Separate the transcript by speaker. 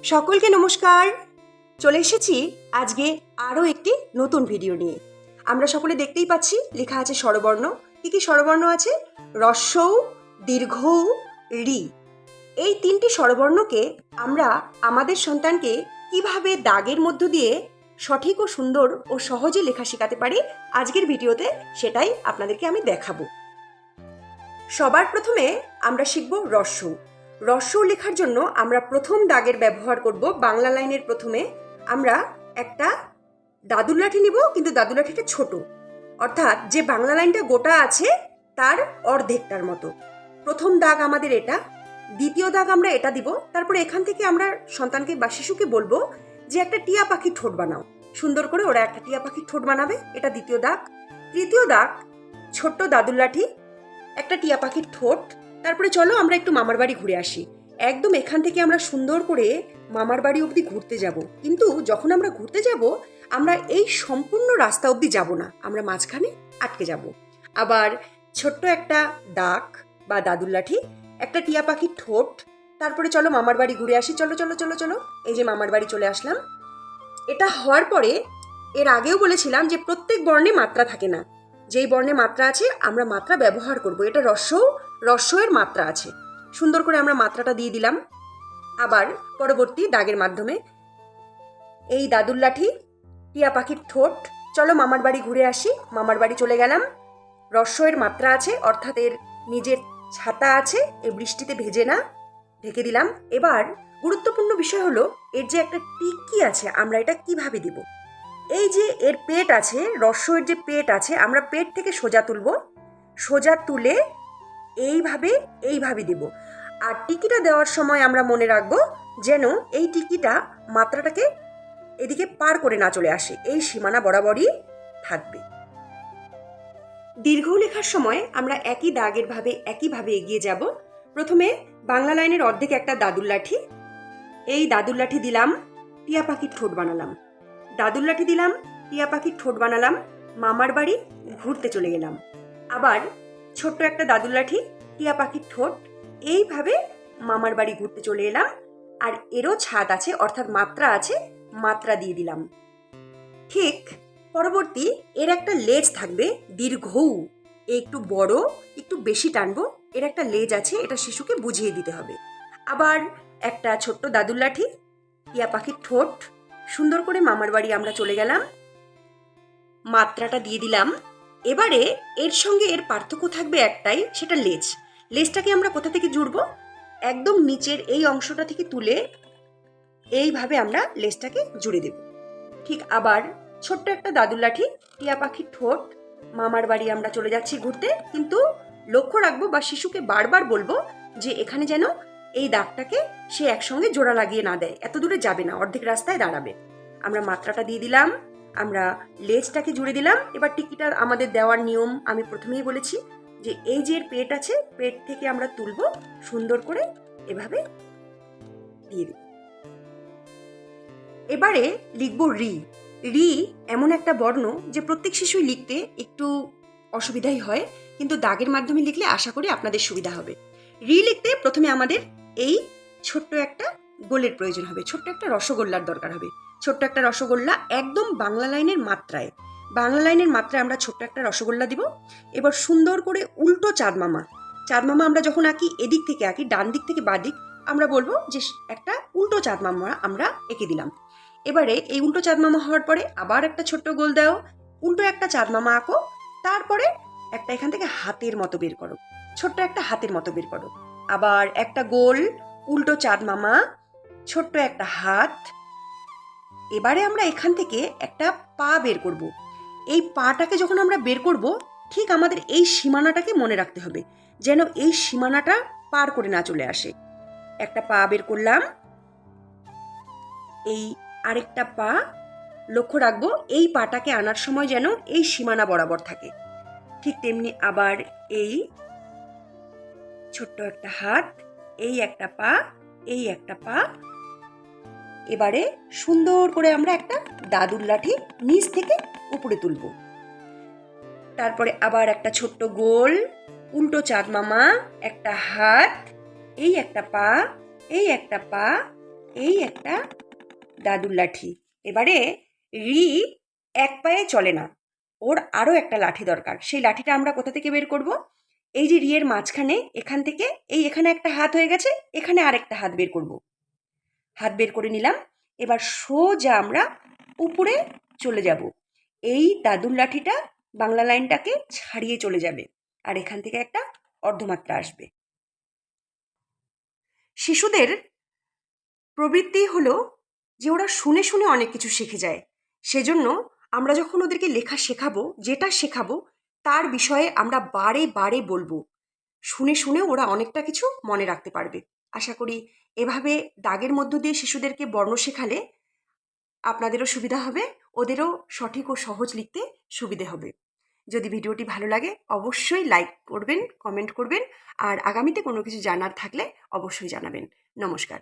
Speaker 1: সকলকে নমস্কার। চলে এসেছি আজকে আরও একটি নতুন ভিডিও নিয়ে। আমরা সকলে দেখতেই পাচ্ছি লেখা আছে স্বরবর্ণ। কি কি স্বরবর্ণ আছে? হ্রস্ব উ, দীর্ঘ উ, ঋ। এই তিনটি স্বরবর্ণকে আমরা আমাদের সন্তানকে কিভাবে দাগের মধ্য দিয়ে সঠিক ও সুন্দর ও সহজে লেখা শেখাতে পারি, আজকের ভিডিওতে সেটাই আপনাদেরকে আমি দেখাবো। সবার প্রথমে আমরা শিখব হ্রস্ব উ। হ্রস্ব উ লেখার জন্য আমরা প্রথম দাগের ব্যবহার করব। বাংলা লাইনের প্রথমে আমরা একটা দাদুর লাঠি নিব, কিন্তু দাদুর লাঠিটা ছোট, অর্থাৎ যে বাংলা লাইনটা গোটা আছে তার অর্ধেকটার মতো। প্রথম দাগ আমাদের এটা, দ্বিতীয় দাগ আমরা এটা দিব। তারপরে এখান থেকে আমরা সন্তানকে বা শিশুকে বলবো যে একটা টিয়া পাখির ঠোঁট বানাও। সুন্দর করে ওরা একটা টিয়া পাখির ঠোঁট বানাবে, এটা দ্বিতীয় দাগ। তৃতীয় দাগ ছোট্ট দাদুর লাঠি, একটা টিয়া পাখির ঠোঁট। তারপরে চলো আমরা একটু মামার বাড়ি ঘুরে আসি। একদম এখান থেকে আমরা সুন্দর করে মামার বাড়ি অবধি ঘুরতে যাব, কিন্তু যখন আমরা ঘুরতে যাব আমরা এই সম্পূর্ণ রাস্তা অবধি যাব না, আমরা মাঝখানে আটকে যাব। আবার ছোট্ট একটা দাগ বা দাদুর লাঠি, একটা টিয়া পাখির ঠোঁট। তারপরে চলো মামার বাড়ি ঘুরে আসি। চলো চলো চলো চলো, এই যে মামার বাড়ি চলে আসলাম। এটা হওয়ার পরে এর আগেও বলেছিলাম যে প্রত্যেক বর্ণে মাত্রা থাকে না, যেই বর্ণে মাত্রা আছে আমরা মাত্রা ব্যবহার করব। এটা হ্রস্ব এর মাত্রা আছে, সুন্দর করে আমরা মাত্রাটা দিয়ে দিলাম। আবার পরবর্তী দাগের মাধ্যমে এই দাদুর লাঠি, টিয়া পাখির ঠোঁট, চলো মামার বাড়ি ঘুরে আসি। মামার বাড়ি চলে গেলাম। হ্রস্ব এর মাত্রা আছে, অর্থাৎ এর নিজের ছাতা আছে, এই বৃষ্টিতে ভেজে না, ঢেকে দিলাম। এবার গুরুত্বপূর্ণ বিষয় হলো এর যে একটা টিকি আছে, আমরা এটা কিভাবে দিব। এই যে এর পেট আছে, হ্রস্ব এর যে পেট আছে, আমরা পেট থেকে সোজা তুলব। সোজা তুলে এইভাবে দেব। আর টিকিটা দেওয়ার সময় আমরা মনে রাখবো যেন এই টিকিটা মাত্রাটাকে এদিকে পার করে না চলে আসে, এই সীমানা বরাবরই থাকবে। দীর্ঘ লেখার সময় আমরা একইভাবে এগিয়ে যাব। প্রথমে বাংলা লাইনের অর্ধেক একটা দাদুর লাঠি, এই দাদুর লাঠি দিলাম, টিয়া পাখির ঠোঁট বানালাম। দাদুর লাঠি দিলাম, টিয়া পাখির ঠোঁট বানালাম, মামার বাড়ি ঘুরতে চলে গেলাম। আবার ছোট্ট একটা দাদুর লাঠি, টিয়া পাখির ঠোঁট, এইভাবে মামার বাড়ি ঘুরতে চলে এলাম। আর এরও ছাদ আছে, অর্থাৎ মাত্রা আছে, মাত্রা দিয়ে দিলাম। ঠিক পরবর্তী এর একটা লেজ থাকবে, দীর্ঘ উ। একটু বড়, একটু বেশি টানবো, এর একটা লেজ আছে, এটা শিশুকে বুঝিয়ে দিতে হবে। আবার একটা ছোট্ট দাদুর লাঠি, টিয়া পাখির ঠোঁট, সুন্দর করে মামার বাড়ি আমরা চলে গেলাম, মাত্রাটা দিয়ে দিলাম। এবারে এর সঙ্গে এর পার্থক্য থাকবে একটাই, সেটা লেজ। লেজটাকে আমরা কোথা থেকে জুড়বো? একদম নিচের এই অংশটা থেকে তুলে এইভাবে আমরা লেজটাকে জুড়ে দেব। ঠিক আবার ছোট্ট একটা দাদুর লাঠি, টিয়া পাখির ঠোঁট, মামার বাড়ি আমরা চলে যাচ্ছি ঘুরতে, কিন্তু লক্ষ্য রাখবো বা শিশুকে বারবার বলবো যে এখানে যেন এই দাগটাকে সে একসঙ্গে জোড়া লাগিয়ে না দেয়, এত দূরে যাবে না, অর্ধেক রাস্তায় দাঁড়াবে। আমরা মাত্রাটা দিয়ে দিলাম, আমরা লেজটাকে জুড়ে দিলাম। এবার টিকিটা আমাদের দেওয়ার নিয়ম আমি প্রথমেই বলেছি যে এই যে পেট আছে, পেট থেকে আমরা তুলবো, সুন্দর করে এভাবে দিয়ে দিব। এবারে লিখব রি। রি এমন একটা বর্ণ যে প্রত্যেক শিশুই লিখতে একটু অসুবিধাই হয়, কিন্তু দাগের মাধ্যমে লিখলে আশা করি আপনাদের সুবিধা হবে। রি লিখতে প্রথমে আমাদের এই ছোট্ট একটা গোলের প্রয়োজন হবে, ছোট্ট একটা রসগোল্লার দরকার হবে। ছোট্ট একটা রসগোল্লা একদম বাংলা লাইনের মাত্রায়, বাংলা লাইনের মাত্রায় আমরা ছোট্ট একটা রসগোল্লা দিব। এবার সুন্দর করে উল্টো চাঁদ মামা আমরা যখন আঁকি, এদিক থেকে আঁকি, ডান দিক থেকে বাঁ দিক, আমরা বলবো যে একটা উল্টো চাঁদ মামা আমরা এঁকে দিলাম। এবারে এই উল্টো চাঁদ মামা হওয়ার পরে আবার একটা ছোট্ট গোল দাও, উল্টো একটা চাঁদ মামা আঁকো, তারপরে একটা এখান থেকে হাতের মতো বের করো, ছোট্ট একটা হাতের মতো বের করো। আবার একটা গোল, উল্টো চাঁদ মামা, ছোট্ট একটা হাত। এবারে আমরা এখান থেকে একটা পা বের করব। এই পাটাকে যখন আমরা বের করব, ঠিক আমাদের এই সীমানাটাকে মনে রাখতে হবে, যেন এই সীমানাটা পার করে না চলে আসে। একটা পা বের করলাম, এই আরেকটা পা, লক্ষ্য রাখবো এই পাটাকে আনার সময় যেন এই সীমানা বরাবর থাকে। ঠিক তেমনি আবার এই ছোট্ট একটা হাত, এই একটা পা, এই একটা পা। এবারে সুন্দর করে আমরা একটা দাদুর লাঠি নিচ থেকে উপরে তুলব। তারপরে আবার একটা ছোট্ট গোল, উল্টো চাঁদ মামা, একটা হাত, এই একটা পা, এই একটা পা, এই একটা দাদুর লাঠি। এবারে রি এক পায়ে চলে না, ওর আরও একটা লাঠি দরকার। সেই লাঠিটা আমরা কোথা থেকে বের করব? এই যে রিয়ের মাঝখানে, এখান থেকে এখানে একটা হাত হয়ে গেছে, এখানে আরেকটা হাত বের করব। হাত বের করে নিলাম। এবার সোজা আমরা উপরে চলে যাব। এই দাদুর লাঠিটা বাংলা লাইনটাকে ছাড়িয়ে চলে যাবে, আর এখান থেকে একটা অর্ধমাত্রা আসবে। শিশুদের প্রবৃত্তি হলো যে ওরা শুনে শুনে অনেক কিছু শিখে যায়। সেজন্য আমরা যখন ওদেরকে লেখা শেখাবো, যেটা শেখাবো তার বিষয়ে আমরা বারে বারে বলবো। শুনে শুনে ওরা অনেকটা কিছু মনে রাখতে পারবে। আশা করি এভাবে দাগের মধ্য দিয়ে শিশুদেরকে বর্ণ শেখালে আপনাদেরও সুবিধা হবে, ওদেরও সঠিক ও সহজ লিখতে সুবিধে হবে। যদি ভিডিওটি ভালো লাগে অবশ্যই লাইক করবেন, কমেন্ট করবেন, আর আগামীতে কোনো কিছু জানার থাকলে অবশ্যই জানাবেন। নমস্কার।